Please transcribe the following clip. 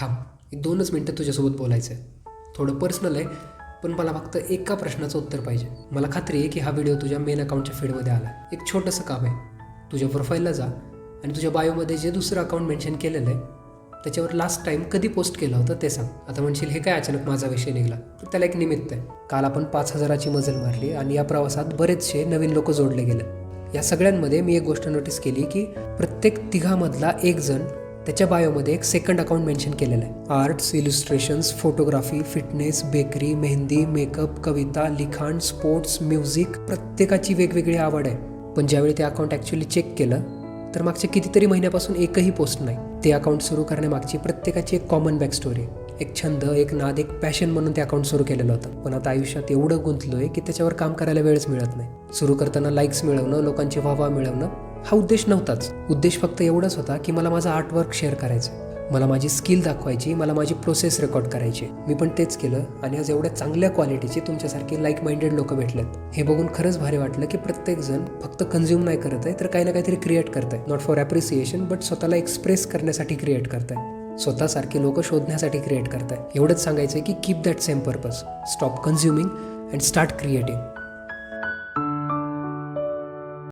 थांब, एक 2च मिनटं तुझ्यासोबत बोलायचं आहे. थोडं पर्सनल आहे, पण मला फक्त एका प्रश्नाचं उत्तर पाहिजे. मला खात्री आहे की हा व्हिडिओ तुझ्या मेन अकाउंटच्या फीडमध्ये आला. एक छोटंसं काम आहे. तुझ्या प्रोफाईलला जा आणि तुझ्या बायोमध्ये जे दुसरं अकाउंट मेन्शन केलेलं आहे त्याच्यावर लास्ट टाईम कधी पोस्ट केलं होतं ते सांग. आता म्हणशील हे काय अचानक माझा विषय निघाला, तर त्याला एक निमित्त आहे. काल आपण 5,000ची मजल मारली आणि या प्रवासात बरेचसे नवीन लोक जोडले गेले. या सगळ्यांमध्ये मी एक गोष्ट नोटीस केली की प्रत्येक तिघामधला एक जण त्याच्या बायोमध्ये एक सेकंड अकाउंट मेन्शन केलेलं आहे. Arts, illustrations, photography, fitness, bakery, mehndi, makeup, कविता, लिखाण, स्पोर्ट्स, म्युझिक. प्रत्येकाची वेगवेगळी आवड आहे. पण ज्यावेळी ते अकाउंट ॲक्च्युली चेक केलं तर मागच्या कितीतरी महिन्यापासून एकही पोस्ट नाही. ते अकाउंट सुरू करण्यामागची प्रत्येकाची एक कॉमन बॅक स्टोरी, एक छंद, एक नाद, एक पॅशन म्हणून ते अकाउंट सुरू केलेलं होतं. पण आता आयुष्यात एवढं गुंतलोय की त्याच्यावर काम करायला वेळच मिळत नाही. सुरू करताना लाईक्स मिळवणं, लोकांची वाहवा मिळवणं हा उद्देश नव्हताच. उद्देश फक्त एवढाच होता की मला माझा आर्टवर्क शेअर करायचं, मला माझी स्किल दाखवायची, मला माझी प्रोसेस रेकॉर्ड करायची. मी पण तेच केलं आणि आज एवढ्या चांगल्या क्वालिटीचे तुमच्यासारखे लाईक माइंडेड लोक भेटलेत. हे बघून खरंच भारी वाटलं की प्रत्येकजण फक्त कन्झ्युम नाही करत आहे, तर काही ना काहीतरी क्रिएट करत आहे. नॉट फॉर ॲप्रिसिएशन, बट स्वतःला एक्सप्रेस करण्यासाठी क्रिएट करत आहे. स्वतःसारखे लोक शोधण्यासाठी क्रिएट करत आहे. एवढंच सांगायचं आहे की keep that same purpose. Stop consuming and start creating.